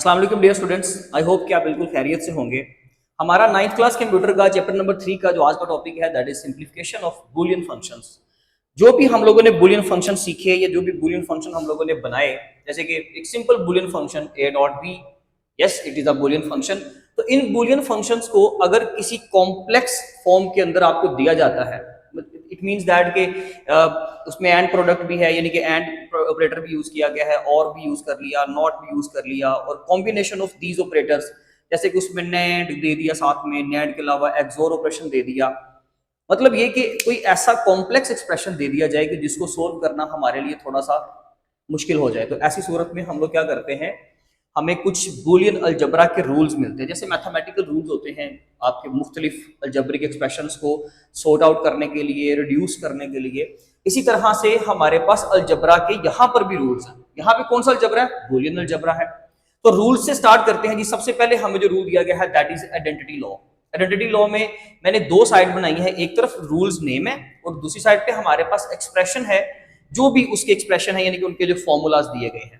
अस्सलाम वालेकुम dear students, I hope कि आप बिल्कुल खैरियत से होंगे। हमारा 9th क्लास कंप्यूटर का चैप्टर नंबर 3 का जो आज का टॉपिक है that is simplification of Boolean functions. जो भी हम लोगों ने बूलियन फंक्शन सीखे या जो भी बूलियन फंक्शन हम लोगों ने बनाए, जैसे कि एक simple Boolean function a dot b, yes it is a Boolean function. तो इन बूलियन फंक्शंस को अगर किसी कॉम्प्लेक्स फॉर्म के अंदर आपको दिया जाता है, इट मींस दैट के उसमें एंड प्रोडक्ट भी है, यानी कि एंड ऑपरेटर भी यूज किया गया है, और भी यूज कर लिया, नॉट भी यूज कर लिया, और कॉम्बिनेशन ऑफ दीज ऑपरेटर्स, जैसे कि उसमें नैंड दे दिया, साथ में नैंड के अलावा एक्सोर ऑपरेशन दे दिया। मतलब ये कि कोई ऐसा कॉम्प्लेक्स एक्सप्रेशन दे दिया जाए कि जिसको सोल्व करना हमारे लिए थोड़ा सा मुश्किल हो जाए, तो ऐसी सूरत में हम लोग क्या करते हैं, हमें कुछ बूलियन अलजबरा के रूल्स मिलते हैं। जैसे मैथमेटिकल रूल्स होते हैं आपके मुख्तलिफ अलजबरिक एक्सप्रेशंस को सॉर्ट आउट करने के लिए, रिड्यूस करने के लिए, इसी तरह से हमारे पास अलजबरा के यहाँ पर भी रूल्स हैं। यहाँ पे कौन सा अलजबरा है? बूलियन अलजबरा है। तो रूल्स से स्टार्ट करते हैं जी। सबसे पहले हमें जो रूल दिया गया है that is identity law. Identity law में मैंने दो साइड बनाई है, एक तरफ रूल्स नेम है और दूसरी साइड पे हमारे पास एक्सप्रेशन है, जो भी उसके एक्सप्रेशन है, यानी कि उनके जो फॉर्मूलाज दिए गए हैं।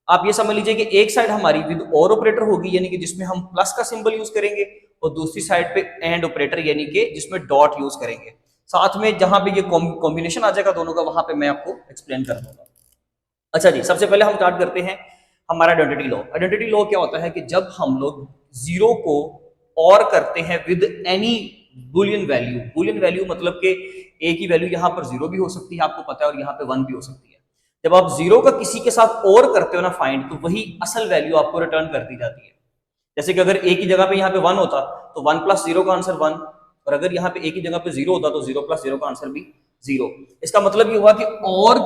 आप ये समझ लीजिए कि एक साइड हमारी विद और ऑपरेटर होगी, यानी कि जिसमें हम प्लस का सिंबल यूज करेंगे, और दूसरी साइड पे एंड ऑपरेटर, यानी कि जिसमें डॉट यूज करेंगे। साथ में जहां पे ये कॉम्बिनेशन आ जाएगा दोनों का, वहां पे मैं आपको एक्सप्लेन कर दूंगा। अच्छा जी, सबसे पहले हम स्टार्ट करते हैं हमारा आइडेंटिटी लॉ। आइडेंटिटी लॉ क्या होता है कि जब हम लोग जीरो को और करते हैं with any Boolean value. Boolean value मतलब कि ए की वैल्यू यहाँ पर जीरो भी हो सकती है, आपको पता है, और यहाँ पे वन भी हो सकती है। जब आप जीरो का किसी के साथ और करते हो ना फाइंड, तो वही असल वैल्यू आपको रिटर्न कर दी जाती है। जैसे कि अगर ए की जगह पे यहाँ पे वन होता तो वन प्लस जीरो का आंसर वन, और अगर यहाँ पे ए की जगह पे जीरो होता तो जीरो प्लस जीरो का आंसर भी जीरो। इसका मतलब ये हुआ कि और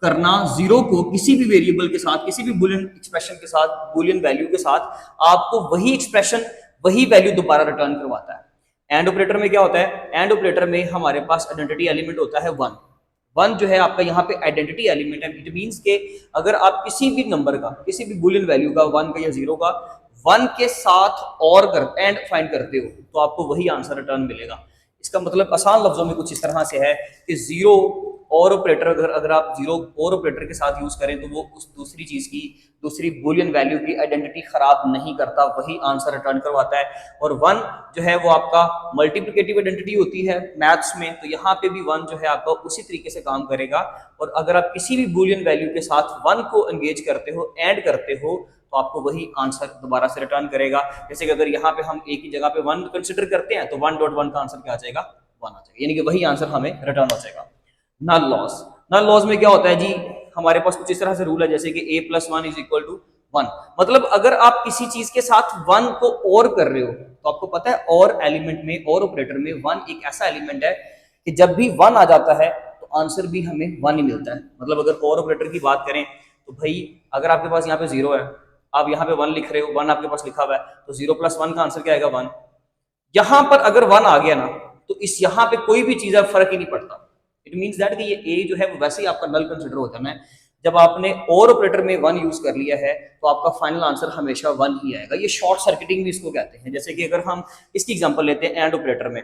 करना जीरो को किसी भी वेरिएबल के साथ, किसी भी बुलियन एक्सप्रेशन के साथ, बुलियन वैल्यू के साथ, आपको वही एक्सप्रेशन, वही वैल्यू दोबारा रिटर्न करवाता है। एंड ऑपरेटर में क्या होता है? एंड ऑपरेटर में हमारे पास आइडेंटिटी एलिमेंट होता है वन। वन जो है आपका यहाँ पे आइडेंटिटी एलिमेंट है। इट मींस के अगर आप किसी भी नंबर का, किसी भी बुलियन वैल्यू का, वन का या जीरो का, वन के साथ और कर एंड फाइंड करते हो तो आपको वही आंसर रिटर्न मिलेगा। इसका मतलब आसान लफ्जों में कुछ इस तरह से है कि जीरो और ऑपरेटर, अगर आप जीरो और ऑपरेटर के साथ यूज करें तो वो उस दूसरी चीज की, दूसरी बुलियन वैल्यू की आइडेंटिटी खराब नहीं करता, वही आंसर रिटर्न करवाता है। और वन जो है वो आपका मल्टीप्लिकेटिव आइडेंटिटी होती है मैथ्स में, तो यहाँ पे भी वन जो है आपका उसी तरीके से काम करेगा। और अगर आप किसी भी बुलियन वैल्यू के साथ वन को एंगेज करते हो, ऐड करते हो, तो आपको वही आंसर दोबारा से रिटर्न करेगा। जैसे कि अगर यहाँ पे हम एक ही जगह पे वन कंसिडर करते हैं तो वन डॉट वन का आंसर क्या आ जाएगा? वन आ जाएगा, यानी कि वही आंसर हमें रिटर्न हो जाएगा। नल लॉस, नल लॉस में क्या होता है जी, हमारे पास कुछ इस तरह से रूल है जैसे कि a plus one is equal to one. मतलब अगर आप किसी चीज के साथ वन को और कर रहे हो, तो आपको पता है और एलिमेंट में, और ऑपरेटर में वन एक ऐसा एलिमेंट है कि जब भी वन आ जाता है तो आंसर भी हमें वन ही मिलता है। मतलब अगर और ऑपरेटर की बात करें तो भाई अगर आपके पास यहाँ पे जीरो है, आप यहाँ पे वन लिख रहे हो, वन आपके पास लिखा हुआ है, तो जीरो प्लस वन का आंसर क्या आएगा? वन। यहां पर अगर वन आ गया ना, तो इस यहाँ पे कोई भी चीज फर्क ही नहीं पड़ता। इट मींस दैट कि ये ए जो है वो वैसे ही आपका नल कंसिडर हो जाना है। जब आपने और ऑपरेटर में वन यूज कर लिया है तो आपका फाइनल आंसर हमेशा वन ही आएगा। ये शॉर्ट सर्किटिंग भी इसको कहते हैं। जैसे कि अगर हम इसकी एग्जांपल लेते हैं एंड ऑपरेटर में,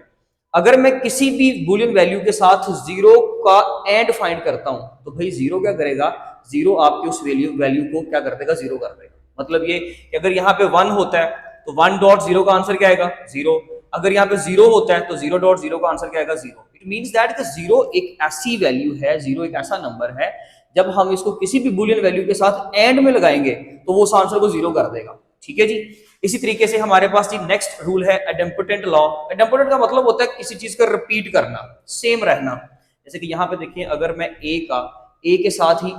अगर मैं किसी भी बुलियन वैल्यू के साथ जीरो का एंड फाइंड करता हूं, तो भाई जीरो क्या करेगा? जीरो आपके उस वैल्यू को क्या कर देगा? जीरो कर देगा। मतलब ये कि अगर यहाँ पे वन होता है तो वन डॉट जीरो का आंसर क्या आएगा? जीरो। अगर यहाँ पे जीरो होता है तो जीरो डॉट जीरो का आंसर क्या आएगा? जीरो। इट मींस दैट कि जीरो एक ऐसी वैल्यू है, जीरो एक ऐसा नंबर है, जब हम इसको किसी भी बुलियन वैल्यू के साथ एंड में लगाएंगे तो वो उस आंसर को जीरो कर देगा। ठीक है जी। इसी तरीके से हमारे पास जी नेक्स्ट रूल है एडेम्पोटेंट लॉ। एडेम्पोटेंट का मतलब होता है किसी चीज का रिपीट करना, सेम रहना। जैसे कि यहाँ पे देखिए, अगर मैं ए का ए के साथ ही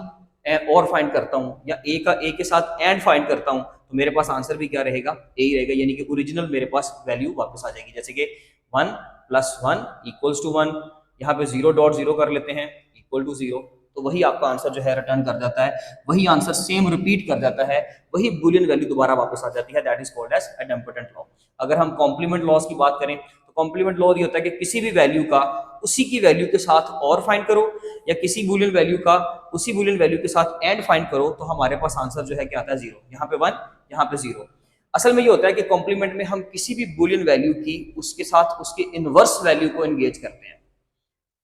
और फाइंड करता हूँ, या ए का ए के साथ एंड फाइंड करता हूँ, तो मेरे पास आंसर भी क्या रहेगा? ए ही रहेगा, यानी कि ओरिजिनल मेरे पास वैल्यू वापस आ जाएगी। जैसे कि one plus one equals to one, यहाँ पे जीरो डॉट जीरो कर लेते हैं, इक्वल टू जीरो, तो वही आपका आंसर जो है रिटर्न कर जाता है, वही आंसर सेम रिपीट कर जाता है, वही बुलियन वैल्यू दोबारा वापस आ जाती है। That is called as idempotent law. अगर हम कॉम्प्लीमेंट लॉस की बात करें तो कॉम्प्लीमेंट लॉ ये होता है कि किसी भी वैल्यू का उसी की वैल्यू के साथ और फाइंड करो, या किसी बुलियन वैल्यू का उसी बुलियन वैल्यू के साथ एंड फाइंड करो, तो हमारे पास आंसर जो है क्या आता है? जीरो। यहाँ पे वन, यहाँ पे जीरो। असल में ये होता है कि कॉम्प्लीमेंट में हम किसी भी बुलियन वैल्यू की उसके साथ उसके इनवर्स वैल्यू को एंगेज करते हैं।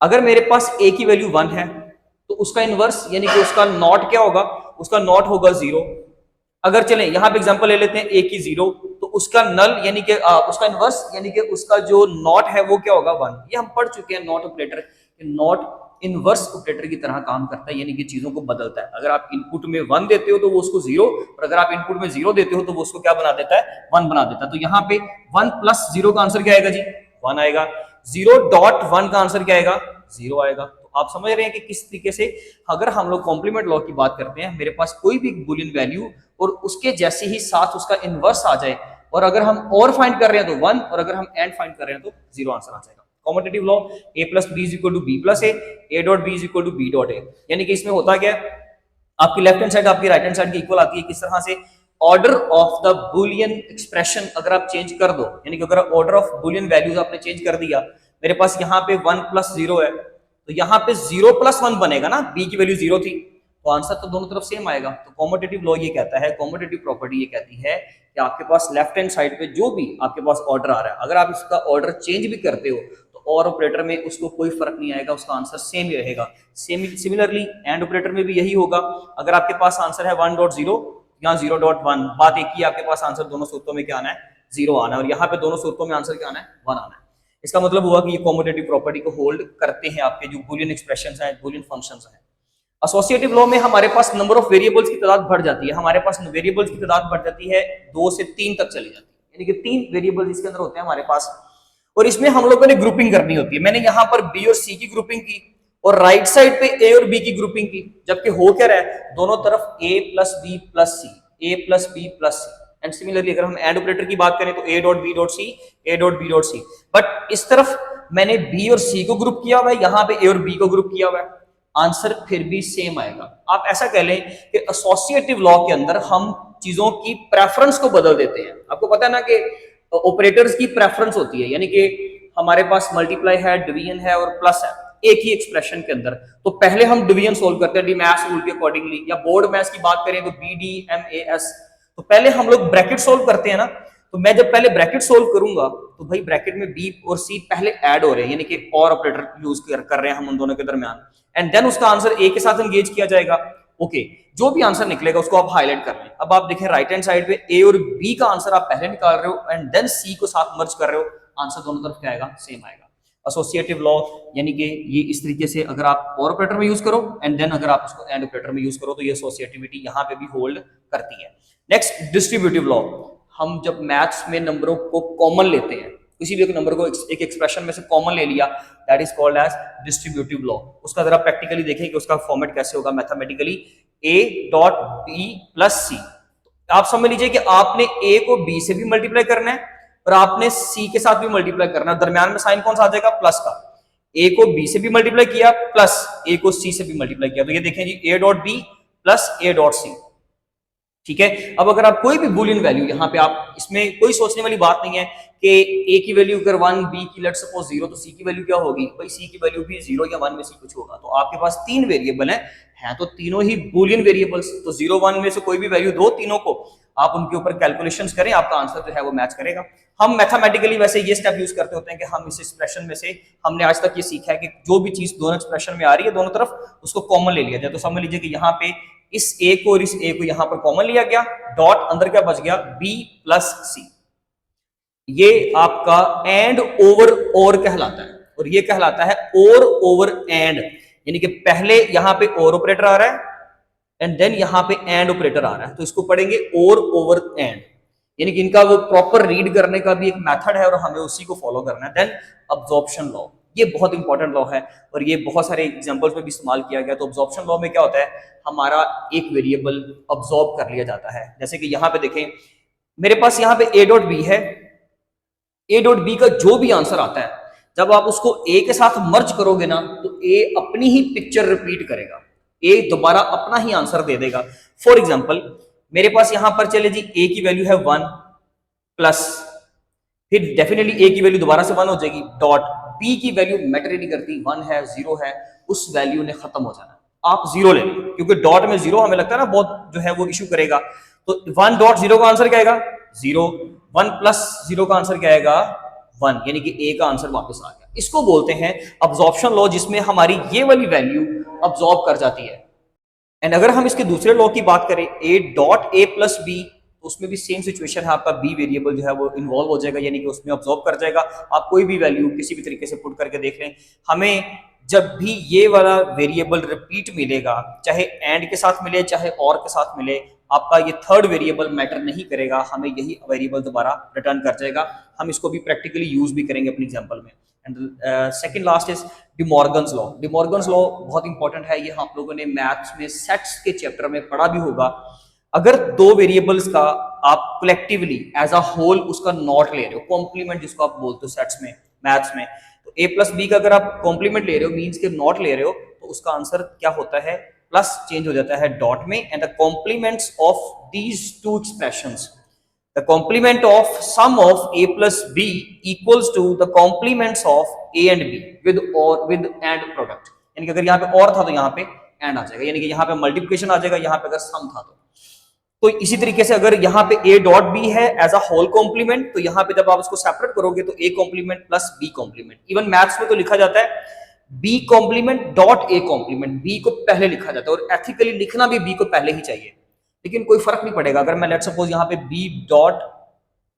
अगर मेरे पास ए की वैल्यू वन है तो उसका इनवर्स यानी कि उसका नॉट क्या होगा? उसका नॉट होगा जीरो। अगर चलें यहाँ पे एग्जांपल ले लेते हैं ए की 0, तो उसका नल यानी कि उसका इनवर्स यानी कि उसका जो नॉट है वो क्या होगा 1। ये हम पढ़ चुके हैं not operator, not inverse operator की तरह काम करता है, यानी कि चीजों को बदलता है। अगर आप इनपुट में 1 देते हो तो वो उसको 0, और अगर आप इनपुट में 0 देते हो तो वो उसको क्या बना देता है 1 बना देता है। तो यहाँ पे 1 प्लस 0 का आंसर क्या आएगा जी 1 आएगा, 0.1 का आंसर क्या आएगा 0 आएगा। तो आप समझ रहे हैं कि किस तरीके से अगर हम लोग कॉम्प्लीमेंट लॉ की बात करते हैं, मेरे पास कोई भी बुलियन वैल्यू और उसके जैसे ही साथ उसका इनवर्स आ जाए, और अगर हम और फाइंड कर रहे हैं तो 1, और अगर हम एंड फाइंड कर रहे हैं तो 0 आंसर आ जाएगा। Competitive law a plus b is equal to b plus A dot b is equal to b dot a, यानी कि इसमें होता क्या है, आपकी लेफ्ट हैंड साइड आपकी राइट हैंड साइड की इक्वल आती है। किस तरह से, order of the Boolean expression अगर आप चेंज कर दो, यानी कि अगर ऑर्डर ऑफ बुलियन वैल्यूज आपने चेंज कर दिया, मेरे पास यहाँ पे 1 प्लस 0 है, तो यहाँ पे 0 प्लस 1 बनेगा ना, b की वैल्यू 0 थी, तो आंसर तो दोनों तरफ सेम आएगा। तो कॉम्पिटिटिव लॉ ये कहता है, कॉम्पिटिटिव प्रॉपर्टी ये कहती है कि आपके पास लेफ्ट हैंड साइड पे जो भी आपके पास ऑर्डर आ रहा है, अगर आप इसका ऑर्डर चेंज भी करते हो तो और ऑपरेटर में उसको कोई फर्क नहीं आएगा, उसका आंसर सेम ही रहेगा। सिमिलरली एंड ऑपरेटर में भी यही होगा। अगर आपके पास आंसर है 1.0 या 0.1, बात एक ही, आपके पास आंसर दोनों सूत्रों में क्या आना है 0 आना है, और यहाँ पे दोनों सूत्रों में आंसर क्या आना है 1 आना है। इसका मतलब हुआ कि ये कॉम्पिटिटिव प्रॉपर्टी को होल्ड करते हैं आपके जो बुलियन एक्सप्रेशंस हैं, बुलियन फंक्शंस हैं। एसोसिएटिव लॉ में हमारे पास नंबर ऑफ वेरिएबल्स की तादाद बढ़ जाती है, हमारे पास वेरिएबल्स की तादाद बढ़ जाती है 2 से 3 तक चली जाती है, यानी कि 3 वेरिएबल्स इसके अंदर होते हैं हमारे पास, और इसमें हम लोगों ने ग्रुपिंग करनी होती है। मैंने यहाँ पर बी और सी की ग्रुपिंग की, और राइट साइड पे ए और बी की ग्रुपिंग की, जबकि हो क्या रहा है दोनों तरफ A plus B plus C, A plus B plus C. And similarly अगर हम एंड ऑपरेटर की बात करें तो A dot B dot C, A dot B dot C, but इस तरफ मैंने बी और सी को ग्रुप किया हुआ है, यहाँ पे ए और बी को ग्रुप किया हुआ है, आंसर फिर भी सेम आएगा। आप ऐसा कह लें कि एसोसिएटिव लॉ के अंदर हम चीजों की प्रेफरेंस को बदल देते हैं। आपको पता है ना कि ऑपरेटर्स की प्रेफरेंस होती है, यानी कि हमारे पास मल्टीप्लाई है, डिवीजन है और प्लस है एक ही एक्सप्रेशन के अंदर, तो पहले हम डिवीजन सोल्व करते हैं डीमैथ्स रूल के अकॉर्डिंगली, या बोर्ड मैथ्स की बात करें तो BDMAS, तो पहले हम लोग ब्रैकेट सोल्व करते हैं ना। तो मैं जब पहले ब्रैकेट सोल्व करूंगा तो भाई ब्रैकेट में बी और सी पहले ऐड हो रहे हैं, यानी कि और ऑपरेटर यूज कर रहे हैं हम उन दोनों के दरमियान, एंड देन उसका आंसर ए के साथ एंगेज किया जाएगा। ओके, जो भी आंसर निकलेगा उसको आप हाईलाइट कर लें। अब आप देखें राइट हैंड साइड पे ए और बी का आंसर आप पहले निकाल रहे हो एंड देन सी को साथ मर्ज कर रहे हो, आंसर दोनों तरफ क्या आएगा सेम आएगा। एसोसिएटिव लॉ यानी कि ये इस तरीके से अगर आप और ऑपरेटर में यूज करो एंड देन अगर आप उसको एंड ऑपरेटर में यूज करो तो ये एसोसिएटिविटी यहाँ पे भी होल्ड करती है। नेक्स्ट डिस्ट्रीब्यूटिव लॉ, हम जब मैथ्स में नंबरों को कॉमन लेते हैं, किसी भी एक नंबर को एक एक्सप्रेशन में से कॉमन ले लिया, that is called as distributive law. उसका जरा प्रैक्टिकली देखें कि उसका फॉर्मेट कैसे होगा mathematically, A dot B plus C. आप समझ लीजिए कि आपने ए को बी से भी मल्टीप्लाई करना है और आपने सी के साथ भी मल्टीप्लाई करना है, दरमियान में साइन कौन सा आ जाएगा प्लस का। ए को बी से भी मल्टीप्लाई किया प्लस ए को सी से भी मल्टीप्लाई किया, तो ये देखें जी A dot B plus A dot C, ठीक है। अब अगर आप कोई भी बुलियन वैल्यू यहाँ पे, आप इसमें कोई सोचने वाली बात नहीं है कि ए की वैल्यू अगर 1, बी की लेट्स सपोज 0, तो सी की वैल्यू क्या होगी, भाई सी की वैल्यू भी 0 या 1 में से कुछ होगा। तो आपके पास 3 वेरिएबल हैं तो तीनों ही बुलियन वेरिएबल्स, तो 0, 1 में से कोई भी वैल्यू दो, तीनों को आप उनके ऊपर कैलकुलेशंस करें, आपका आंसर जो है वो मैच करेगा। हम मैथमेटिकली वैसे ये स्टेप यूज करते होते हैं कि हम इस एक्सप्रेशन में से, हमने आज तक ये सीखा है कि जो भी चीज दोनों एक्सप्रेशन में आ रही है दोनों तरफ उसको कॉमन ले लिया जाए। तो समझ लीजिए कि यहाँ पे इस ए को और इस ए को यहां पर कॉमन लिया गया, डॉट अंदर क्या बच गया बी प्लस सी। ये आपका एंड ओवर और कहलाता है, और ये कहलाता है और ओवर एंड, यानी कि पहले यहां पे और ऑपरेटर आ रहा है एंड देन यहां पे एंड ऑपरेटर आ रहा है, तो इसको पढ़ेंगे और ओवर एंड, यानी कि इनका वो प्रॉपर रीड करने का भी एक मेथड है और हमें उसी को फॉलो करना है। देन अब्जॉर्प्शन लॉ, ये बहुत इंपॉर्टेंट लॉ है और ये बहुत सारे एग्जांपल्स में भी इस्तेमाल किया गया। तो अब्जॉर्प्शन लॉ में क्या होता है, हमारा एक वेरिएबल अब्सॉर्ब कर लिया जाता है। जैसे कि यहां पे देखें, मेरे पास यहां पे ए डॉट बी है, ए डॉट बी का जो भी आंसर आता है जब आप उसको ए के साथ मर्ज करोगे ना तो ए अपनी ही पिक्चर रिपीट करेगा, ए दोबारा अपना ही आंसर दे देगा। फॉर एग्जाम्पल मेरे पास यहां पर चले जी ए की वैल्यू है 1 प्लस, फिर डेफिनेटली ए की वैल्यू दोबारा से 1 हो जाएगी, डॉट बी की वैल्यू मैटर ही नहीं करती, 1 है 0 है, उस वैल्यू ने खत्म हो जाना, आप 0 ले लो क्योंकि डॉट में 0 हमें लगता है ना बहुत जो है वो इशू करेगा। तो 1.0 का आंसर क्या आएगा 0, 1 प्लस 0 का आंसर क्या आएगा 1, यानी कि ए का आंसर वापस आ गया। इसको बोलते हैं अब्जॉर्प्शन लॉ, जिसमें हमारी ये वाली वैल्यू अब्जॉर्ब कर जाती है। एंड अगर हम इसके दूसरे लॉ की बात करें a dot a plus b, तो उसमें भी सेम सिचुएशन है, आपका बी वेरिएबल जो है वो इन्वॉल्व हो जाएगा, यानी कि उसमें ऑब्जॉर्व कर जाएगा। आप कोई भी वैल्यू किसी भी तरीके से पुट करके देख लें, हमें जब भी ये वाला वेरिएबल रिपीट मिलेगा, चाहे एंड के साथ मिले चाहे और के साथ मिले, आपका ये थर्ड वेरिएबल मैटर नहीं करेगा, हमें यही वेरिएबल दोबारा रिटर्न कर जाएगा। हम इसको भी प्रैक्टिकली यूज भी करेंगे अपने एग्जांपल में। And second last is De Morgan's law. De Morgan's law बहुत इंपॉर्टेंट है, ये आप लोगों ने मैथ्स में सेट्स के चैप्टर में पढ़ा भी होगा। अगर दो वेरिएबल्स का आप कलेक्टिवली एज अ होल उसका नॉट ले रहे हो, कॉम्प्लीमेंट जिसको आप बोलते हो सेट्स में, मैथ्स में, तो ए प्लस बी का अगर आप कॉम्प्लीमेंट ले रहे हो, मीन्स के नॉट ले रहे हो, तो उसका आंसर क्या होता है, प्लस चेंज हो जाता है डॉट में। And the complements of these two expressions, the complement of sum of a plus b equals to the complements of a and b with or with and product। यानी कि अगर यहाँ पे और था तो यहाँ पे एंड आ जाएगा, यानी कि यहाँ पे मल्टीप्लिकेशन आ जाएगा, यहाँ पे अगर सम था तो इसी तरीके से अगर यहाँ पे a डॉट बी है एज अ होल कॉम्प्लीमेंट, तो यहाँ पे जब आप इसको सेपरेट करोगे तो a complement plus b complement. Even maths में तो लिखा जाता है b complement dot a complement, b को पहले लिखा जाता है, और एथिकली लिखना भी b को पहले ही चाहिए, लेकिन कोई फर्क नहीं पड़ेगा। अगर मैं लेट सपोज यहाँ पे b डॉट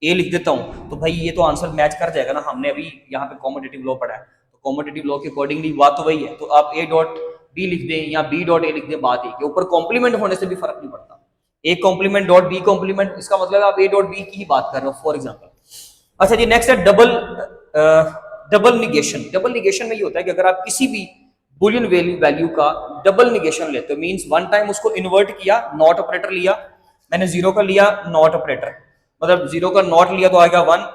a लिख देता हूँ, तो भाई ये तो आंसर मैच कर जाएगा ना, हमने अभी यहाँ पे कॉम्पिटिटिव लॉ पढ़ा है, तो कॉम्पिटिटिव लॉ के अकॉर्डिंगली बात तो वही है। तो आप a डॉट b लिख दें या b डॉट a लिख दें, बात एक है, ऊपर कॉम्प्लीमेंट होने से भी फर्क नहीं पड़ता। a complement dot b complement, इसका मतलब आप a डॉट b की ही बात कर रहे हो फॉर एग्जाम्पल। अच्छा जी, नेक्स्ट है डबल निगेशन। डबल निगेशन में ये होता है कि अगर आप किसी भी बुलियन वैल्यू का डबल निगेशन लेते हो, मींस वन टाइम उसको इन्वर्ट किया, नॉट ऑपरेटर लिया, मैंने जीरो का लिया नॉट ऑपरेटर, मतलब जीरो का नॉट लिया तो आएगा वन,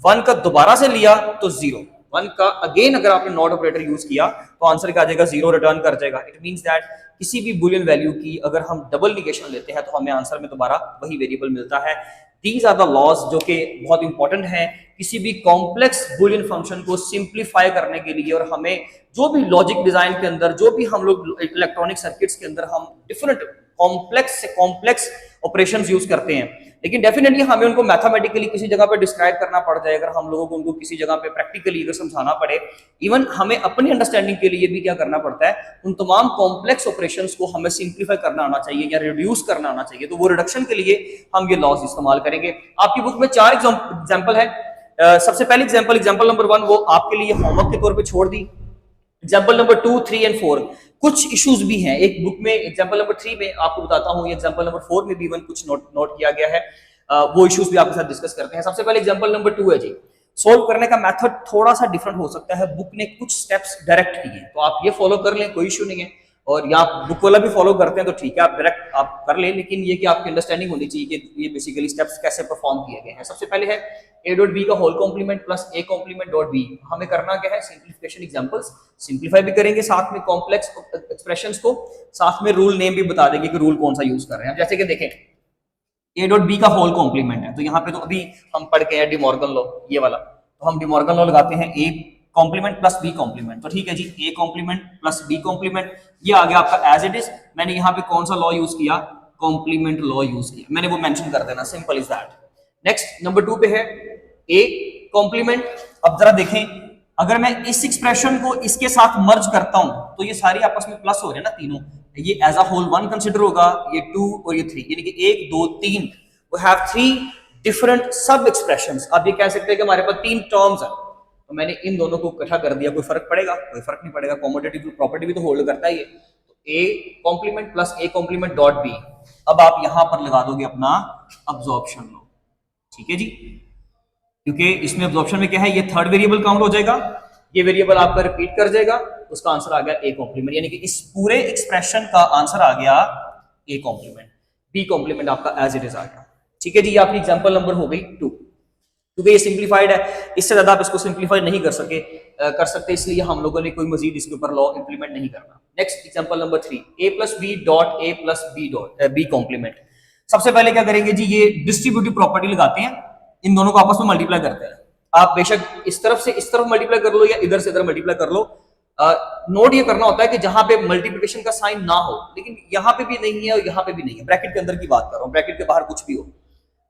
वन का दोबारा से लिया तो जीरो, वन का अगेन अगर आपने नॉट ऑपरेटर यूज किया तो आंसर क्या आ जाएगा, जीरो रिटर्न कर जाएगा। इट मींस दैट किसी भी बुलियन वैल्यू की अगर हम डबल निगेशन लेते हैं तो हमें आंसर में दोबारा वही वेरिएबल मिलता है। दीज आर द लॉज जो कि बहुत इंपॉर्टेंट है किसी भी कॉम्प्लेक्स बुलियन फंक्शन को सिंप्लीफाई करने के लिए, और हमें जो भी लॉजिक डिजाइन के अंदर, जो भी हम लोग इलेक्ट्रॉनिक सर्किट्स के अंदर हम डिफरेंट कॉम्प्लेक्स से कॉम्प्लेक्स ऑपरेशंस यूज करते हैं, लेकिन डेफिनेटली हमें उनको मैथमेटिकली किसी जगह पे डिस्क्राइब करना पड़ जाए, अगर हम लोगों को उनको किसी जगह पे प्रैक्टिकली अगर समझाना पड़े, इवन हमें अपनी अंडरस्टैंडिंग के लिए भी क्या करना पड़ता है, उन तमाम कॉम्प्लेक्स ऑपरेशंस को हमें सिंप्लीफाई करना आना चाहिए या रिड्यूस करना आना चाहिए। तो वो रिडक्शन के लिए हम ये लॉज इस्तेमाल करेंगे। आपकी बुक में 4 एग्जाम्पल है। सबसे पहली एग्जाम्पल नंबर 1 वो आपके लिए होमवर्क के तौर पर छोड़ दी। एग्जाम्पल नंबर 2, 3 एंड 4 कुछ इश्यूज भी हैं एक बुक में। एग्जाम्पल नंबर 3 में आपको बताता हूँ, एग्जाम्पल नंबर 4 में भी इवन कुछ नोट किया गया है, वो इश्यूज भी आपके साथ डिस्कस करते हैं। सबसे पहले एग्जाम्पल नंबर 2 है जी, सोल्व करने का मेथड थोड़ा सा डिफरेंट हो सकता है, बुक ने कुछ स्टेप्स डायरेक्ट किए हैं, तो आप ये फॉलो कर लें, कोई इश्यू नहीं है, और या आप बुक वाला भी फॉलो करते हैं तो ठीक है, आप डायरेक्ट आप कर लें, लेकिन ये कि आपकी अंडरस्टैंडिंग होनी चाहिए कि ये बेसिकली स्टेप्स कैसे परफॉर्म किए गए हैं। सबसे पहले है a डॉट बी का whole complement plus a complement dot b. हमें करना क्या है, सिंप्लीफिकेशन एग्जांपल्स सिंप्लीफाई भी करेंगे, साथ में कॉम्प्लेक्स एक्सप्रेशंस को, साथ में रूल नेम भी बता देंगे कि रूल कौन सा यूज कर रहे हैं। जैसे कि देखें a डॉट बी का होल कॉम्प्लीमेंट है, तो यहाँ पे तो अभी हम पढ़ के हैं डिमॉर्गन लॉ, ये वाला, तो हम डिमॉर्गन लॉ लगाते हैं a complement plus b complement, तो ठीक है जी, a complement plus b complement, ये आ गया आपका एज इट इज। मैंने यहाँ पे कौन सा लॉ यूज किया, कॉम्प्लीमेंट लॉ यूज किया, मैंने वो मेंशन कर देना, simple is that. Next number 2 पे है a कॉम्प्लीमेंट। अब जरा देखें, अगर मैं इस एक्सप्रेशन को इसके साथ मर्ज करता हूं तो ये सारी आपस में प्लस हो रहे हैं ना तीनों, ये एज अ होल 1 कंसीडर होगा, ये 2 और ये 3, यानी कि 1 2 3, वी हैव 3 डिफरेंट सब एक्सप्रेशंस। आप ये कह सकते हैं कि हमारे पास 3 टर्म्स हैं, तो मैंने इन दोनों को इकट्ठा कर दिया, कोई फर्क पड़ेगा, कोई फर्क नहीं पड़ेगा, कॉमोडेटिव प्रॉपर्टी भी तो होल्ड करता है ये। तो a complement plus a complement dot b, अब आप यहां पर लगा दोगे अपना अब्जॉर्प्शन लॉ, ठीक है जी, क्योंकि इसमें अब्जॉर्प्शन में क्या है, ये थर्ड वेरिएबल काउंट हो जाएगा, ये वेरिएबल आपका रिपीट कर जाएगा, उसका आंसर आ गया a कॉम्प्लीमेंट, यानी कि इस पूरे एक्सप्रेशन का आंसर आ गया a कॉम्प्लीमेंट, b कॉम्प्लीमेंट आपका एज इट इज आ गया, ठीक है जी। ये आपकी एग्जांपल नंबर हो गई 2, क्योंकि ये सिंप्लीफाइड है, इससे ज्यादा आप इसको सिंप्लीफाई नहीं कर सकते, इसलिए हम लोगों ने कोई मजीद इसके ऊपर लॉ इंप्लीमेंट नहीं करना। Next example number 3, a plus b dot a plus b dot b complement. सबसे पहले क्या करेंगे जी, ये डिस्ट्रीब्यूटिव प्रॉपर्टी लगाते हैं, इन दोनों को आपस में मल्टीप्लाई करते हैं। आप बेशक इस तरफ से इस तरफ मल्टीप्लाई कर लो या इधर से इधर मल्टीप्लाई कर लो, नोट ये करना होता है कि जहां पे मल्टीप्लिकेशन का साइन ना हो, लेकिन यहाँ पे भी नहीं है और यहाँ पे भी नहीं है, ब्रैकेट के अंदर की बात कर रहा हूँ, ब्रैकेट के बाहर कुछ भी हो,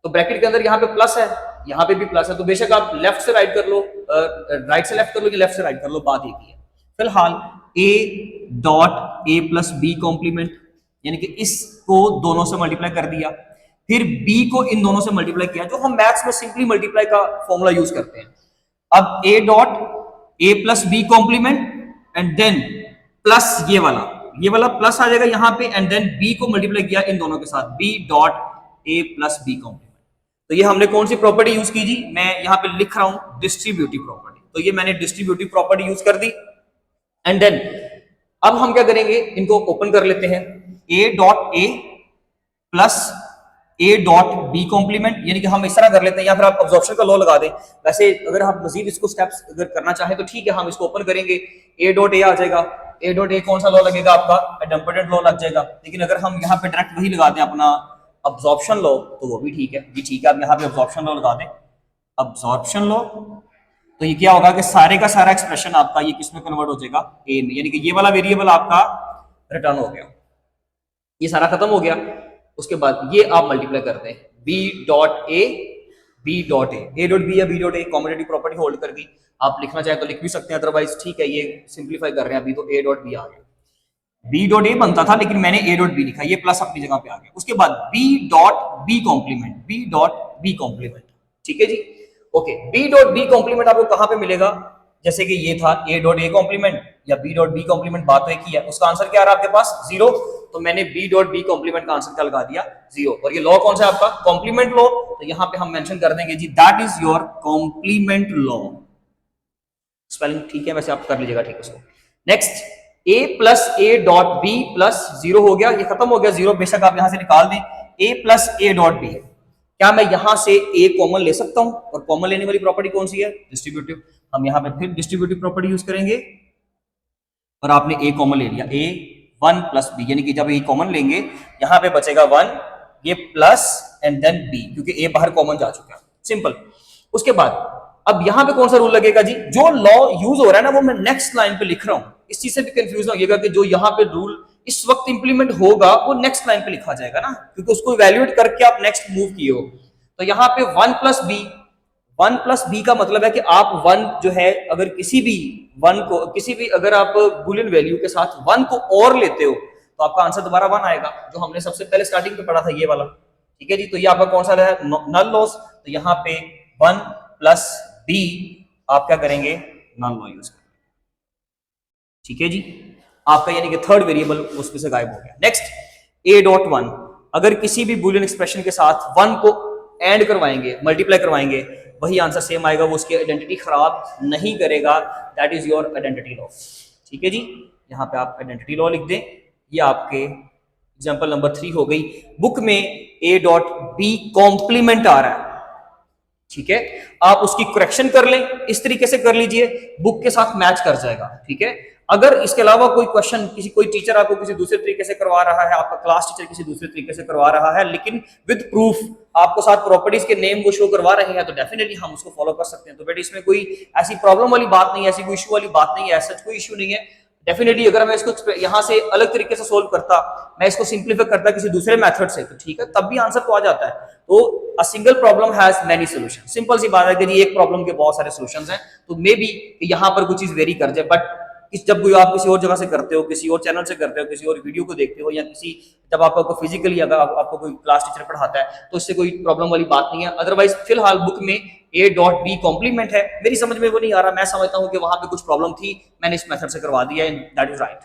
तो ब्रैकेट के अंदर यहाँ पे प्लस है, यहाँ पे भी प्लस है, तो बेशक आप लेफ्ट से राइट कर लो, राइट से लेफ्ट कर लो या लेफ्ट से राइट कर लो, बात एक ही है। फिलहाल a dot a plus b complement, यानी कि इसको दोनों से मल्टीप्लाई कर दिया, फिर बी को इन दोनों से मल्टीप्लाई किया, जो हम मैथ्स में सिंपली मल्टीप्लाई का फॉर्मूला यूज करते हैं। अब a dot a plus b complement and then plus ये वाला प्लस आ जाएगा यहाँ पे, एंड देन बी को मल्टीप्लाई किया इन दोनों के साथ, b dot a plus b complement. तो ये हमने कौन सी प्रॉपर्टी यूज की जी, मैं यहाँ पे लिख रहा हूं डिस्ट्रीब्यूटिव प्रॉपर्टी। तो ये मैंने डिस्ट्रीब्यूटिव प्रॉपर्टी यूज कर दी, एंड देन अब हम क्या करेंगे, इनको ओपन कर लेते हैं। A dot a plus A dot B complement, यानी कि हम इस तरह कर लेते हैं, या फिर आप अब्जॉर्प्शन का लॉ लगा दें। वैसे अगर आप मजीद इसको स्टेप्स अगर करना चाहें तो ठीक है, हम इसको ओपन करेंगे, ए डॉट ए आ जाएगा। ए डॉट ए कौन सा लॉ लगेगा आपका, एडम्पेटेंट लॉ लग जाएगा। लेकिन अगर हम यहाँ पे डायरेक्ट वही लगा दें अपना अब्जॉर्प्शन लॉ, तो वो भी ठीक है जी, ठीक है। आप यहाँ पे अब्जॉर्प्शन लॉ लगा दें, अब्जॉर्प्शन लॉ, तो ये क्या होगा कि सारे का सारा एक्सप्रेशन आपका ये किस में कन्वर्ट हो जाएगा, ए में, यानी कि ये वाला वेरिएबल आपका रिटर्न हो गया, ये सारा खत्म हो गया। उसके बाद ये आप मल्टीप्लाई करते हैं, B dot A B dot A dot B या B dot A, combinative property hold कर दी। आप लिखना चाहे तो लिख भी सकते हैं, अदरवाइज ठीक है, ये सिंप्लीफाई कर रहे हैं अभी, तो ए डॉट बी आ गया। बी डॉट ए बनता था लेकिन मैंने ए डॉट बी लिखा, ये प्लस अपनी जगह पे आ गया। उसके बाद B dot B complement, B dot B complement, ठीक है जी, okay. B dot B complement आपको कहां पे मिलेगा, जैसे कि ये था ए डॉट ए कॉम्प्लीमेंट या बी डॉट बी कॉम्प्लीमेंट, बात तो एक ही है। उसका आंसर क्या आ रहा है आपके पास, 0, तो मैंने बी डॉट बी कॉम्प्लीमेंट का आंसर क्या लगा दिया, 0। और ये लॉ कौन सा है आपका, कॉम्प्लीमेंट लॉ, तो यहां पे हम मेंशन कर देंगे जी, that is your complement law. Spelling ठीक है, वैसे आप कर लीजिएगा, ठीक है उसको। Next, a plus A dot B plus 0 हो गया, ये खत्म हो गया 0, बेशक आप यहां से निकाल दें। a plus A dot b, क्या मैं यहां से a कॉमन ले सकता हूं, और कॉमन लेने वाली प्रॉपर्टी कौन सी है, डिस्ट्रीब्यूटिव। हम यहां पे फिर डिस्ट्रीब्यूटिव प्रॉपर्टी यूज करेंगे, और आपने a कॉमन ले लिया, a 1 प्लस बी, यानी कि जब a कॉमन लेंगे यहां पे बचेगा 1, ये प्लस एंड देन b, क्योंकि a बाहर कॉमन जा चुका है, सिंपल। उसके बाद अब यहां पे कौन सा रूल लगेगा जी, जो लॉ यूज हो रहा है ना वो मैं नेक्स्ट लाइन पे लिख रहा हूं, इस चीज से भी कंफ्यूज ना होइएगा कि जो यहां पे रूल इस वक्त इंप्लीमेंट होगा वो नेक्स्ट लाइन पे लिखा जाएगा ना, क्योंकि उसको इवैल्यूएट करके आप नेक्स्ट मूव किए हो। तो यहां पे 1 प्लस बी, 1 प्लस बी का मतलब है कि आप 1 जो है, अगर किसी भी 1 को, किसी भी अगर आप बुलियन वैल्यू के साथ 1 को और लेते हो तो आपका आंसर दोबारा 1 आएगा, जो हमने सबसे पहले स्टार्टिंग पे पढ़ा था ये वाला, ठीक है जी। तो ये आपका कौन सा है, नल लॉस। तो यहाँ पे 1 प्लस बी आप क्या करेंगे, नल लॉ यूज करेंगे, ठीक है जी। आपका यानी कि थर्ड वेरिएबल उसमें से गायब हो गया। नेक्स्ट, a डॉट 1, अगर किसी भी बुलियन एक्सप्रेशन के साथ 1 को एंड करवाएंगे, मल्टीप्लाई करवाएंगे, वही आंसर सेम आएगा, वो उसकी आइडेंटिटी खराब नहीं करेगा, that is your identity law, ठीक है जी। यहाँ पे आप आइडेंटिटी लॉ लिख दें, ये आपके एग्जाम्पल नंबर 3 हो गई। बुक में a डॉट बी कॉम्प्लीमेंट आ रहा है, ठीक है, आप उसकी करेक्शन कर लें, इस तरीके से कर लीजिए, बुक के साथ मैच कर जाएगा, ठीक है। अगर इसके अलावा कोई क्वेश्चन, कोई टीचर आपको किसी दूसरे तरीके से करवा रहा है, आपका क्लास टीचर किसी दूसरे तरीके से करवा रहा है, लेकिन विद प्रूफ आपको साथ प्रॉपर्टीज के नेम वो शो करवा रहे हैं, तो डेफिनेटली हम उसको फॉलो कर सकते हैं। तो बेटा इसमें कोई ऐसी प्रॉब्लम वाली बात नहीं है, ऐसी कोई इशू वाली बात नहीं है, ऐसा कोई इशू नहीं है। डेफिनेटली अगर मैं इसको यहाँ से अलग तरीके से सोल्व करता, मैं इसको सिंप्लीफाई करता किसी दूसरे मेथड से, तो ठीक है, तब भी आंसर तो आ जाता है। तो a single problem has many solution, simple सी बात है कि एक प्रॉब्लम के बहुत सारे सॉल्यूशंस हैं। तो मे बी यहाँ पर कुछ चीज वेरी कर जाए, बट जब कोई आप किसी और जगह से करते हो, किसी और चैनल से करते हो, किसी और वीडियो को देखते हो, या किसी जब आपको फिजिकली अगर आपको कोई क्लास टीचर पढ़ाता है, तो इससे कोई प्रॉब्लम वाली बात नहीं है। अदरवाइज फिलहाल बुक में a डॉट बी कॉम्प्लीमेंट है, मेरी समझ में वो नहीं आ रहा, मैं समझता हूँ कि वहां पे कुछ प्रॉब्लम थी, मैंने इस मेथड से करवा दिया है, that is right.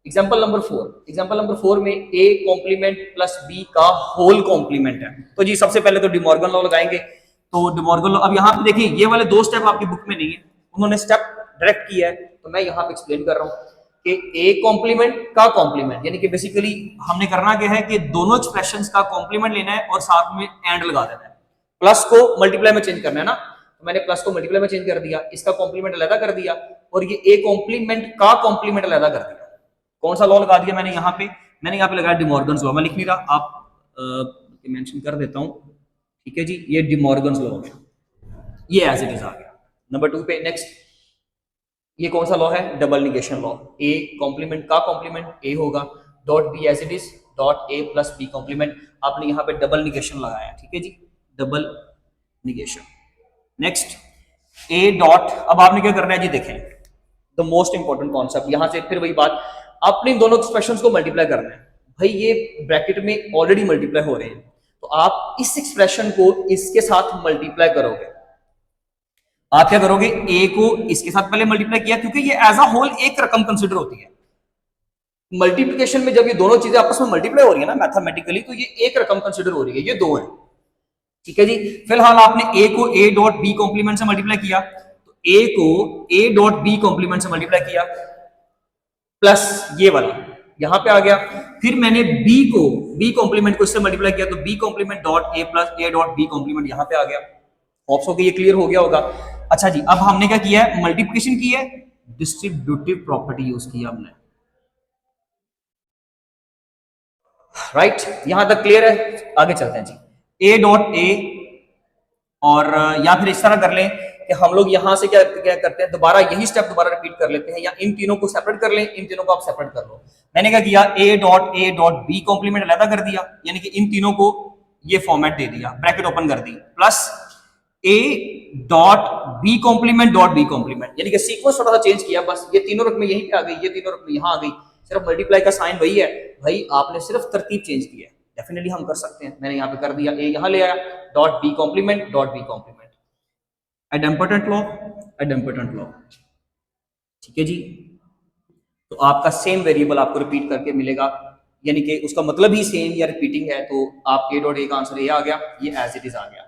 Example number 4, example number 4 में a कॉम्प्लीमेंट प्लस b का होल कॉम्प्लीमेंट है। तो जी सबसे पहले तो डिमॉर्गन लॉ लगाएंगे। तो डिमॉर्गन लॉ, अब यहाँ पे देखिए ये वाले 2 स्टेप आपकी बुक में नहीं है, उन्होंने स्टेप डायरेक्ट किया है, तो मैं यहाँ पे एक्सप्लेन कर रहा हूँ कि a कॉम्प्लीमेंट का कॉम्प्लीमेंट, यानी कि बेसिकली हमने करना क्या है कि दोनों एक्सप्रेशंस का कॉम्प्लीमेंट लेना है और साथ में एंड लगा देना है, प्लस को मल्टीप्लाई में चेंज करना है ना। तो मैंने प्लस को मल्टीप्लाई में चेंज कर दिया, इसका कॉम्प्लीमेंट अलग कर दिया, और ये a कॉम्प्लीमेंट का कॉम्प्लीमेंट अलग कर दिया। कौन सा लॉ लगा दिया मैंने यहाँ पे, मैंने यहाँ पे लगाया डिमॉर्गन्स लॉ। मैं लिख नहीं रहा, आप मेंशन कर देता हूँ, ठीक है जी। ये डिमॉर्गन्स लॉ में ये एज इट इज आ गया। नंबर 2 पे नेक्स्ट, ये कौन सा लॉ है, double negation law. a complement का कॉम्प्लीमेंट a होगा, dot b as it is dot a plus b complement, आपने यहाँ पे डबल निगेशन लगाया, ठीक है जी, double negation. Next, a dot, अब आपने क्या करना है जी, देखें द मोस्ट इंपॉर्टेंट कॉन्सेप्ट, यहां से फिर वही बात, आपने इन दोनों एक्सप्रेशंस को मल्टीप्लाई करना है। भाई ये ब्रैकेट में ऑलरेडी मल्टीप्लाई हो रहे हैं, तो आप इस एक्सप्रेशन को इसके साथ मल्टीप्लाई करोगे। आप क्या करोगे, ए को इसके साथ पहले मल्टीप्लाई किया, क्योंकि ये एज अ होल एक रकम कंसिडर होती है। मल्टीप्लिकेशन में जब ये दोनों चीजें आपस में मल्टीप्लाई हो रही है ना मैथमेटिकली, तो ये एक रकम कंसिडर हो रही है, ये दो है। ठीक है जी। फिलहाल आपने ए को ए डॉट बी कॉम्प्लीमेंट से मल्टीप्लाई किया, तो ए को ए डॉट बी कॉम्प्लीमेंट से मल्टीप्लाई किया, प्लस ये वाला यहां पे आ गया। फिर मैंने बी को बी कॉम्प्लीमेंट को इससे मल्टीप्लाई किया, तो b complement dot a plus A dot B complement यहां पे आ गया। होप्स हो कि ये क्लियर हो गया होगा। अच्छा जी, अब हमने क्या किया है, मल्टीप्लिकेशन की है, डिस्ट्रीब्यूटिव प्रॉपर्टी यूज की हमने। राइट, यहां तक क्लियर है। आगे चलते हैं जी, ए डॉट ए, और या फिर इस तरह कर लें कि हम लोग यहां से क्या क्या करते हैं, दोबारा यही स्टेप दोबारा रिपीट कर लेते हैं, या इन तीनों को सेपरेट कर लें, इन तीनों को आप सेपरेट कर लो। मैंने क्या किया, ए डॉट बी कॉम्प्लीमेंट अलग कर दिया, यानी कि इन तीनों को ये फॉर्मेट दे दिया, ब्रैकेट ओपन कर दी, प्लस ए डॉट बी कॉम्प्लीमेंट, यानी कि सीक्वेंस थोड़ा सा चेंज किया, बस ये तीनों रकमें यहीं पे आ गई, ये तीनों रकमें यहां आ गई, सिर्फ मल्टीप्लाई का साइन वही है भाई, आपने सिर्फ तरतीब चेंज की है। डेफिनेटली हम कर सकते हैं, मैंने यहाँ पे कर दिया, ए यहां ले आया, डॉट बी कॉम्प्लीमेंट, एडम्पोटेंट लॉ, ठीक है जी। तो आपका सेम वेरिएबल आपको रिपीट करके मिलेगा, यानी कि उसका मतलब ही सेम या रिपीटिंग है, तो आप ए डॉट ए का आंसर ए आ गया, ये एज इट इज आ गया,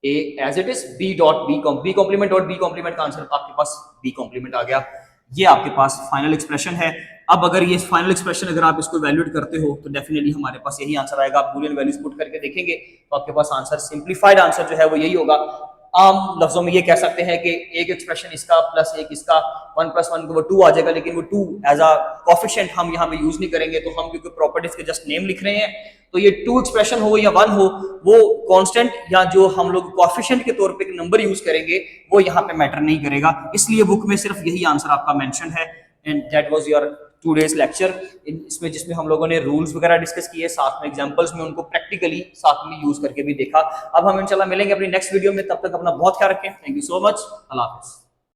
A as it is, B dot B complement dot B complement का आंसर आपके पास बी कॉम्प्लीमेंट आ गया। ये आपके पास फाइनल एक्सप्रेशन है। अब अगर ये फाइनल एक्सप्रेशन अगर आप इसको वैल्यूएट करते हो, तो डेफिनेटली हमारे पास यही आंसर आएगा। आप बूलियन वैल्यूज पुट करके देखेंगे तो आपके पास आंसर, सिंप्लीफाइड आंसर जो है वो यही होगा। आम लफ्जों में ये कह सकते हैं कि एक एक्सप्रेशन इसका प्लस एक इसका, 1 + 1 वो 2 आ जाएगा, लेकिन वो 2 एज अ कोफिशिएंट हम यहाँ पे यूज नहीं करेंगे, तो हम क्योंकि प्रॉपर्टीज के जस्ट नेम लिख रहे हैं, तो ये 2 एक्सप्रेशन हो या 1 हो, वो कांस्टेंट या जो हम लोग कोफिशिएंट के तौर पे एक नंबर यूज करेंगे, वो यहाँ पे मैटर नहीं करेगा। इसलिए बुक में सिर्फ यही आंसर आपका मेंशन है। And that was your today's lecture, इसमें जिसमें हम लोगों ने रूल्स वगैरह डिस्कस किए, साथ में एग्जांपल्स में उनको प्रैक्टिकली साथ में यूज करके भी देखा। अब हम इंशाल्लाह मिलेंगे अपनी नेक्स्ट वीडियो में, तब तक अपना बहुत ख्याल रखें। थैंक यू सो मच, अल्लाह हाफिज़।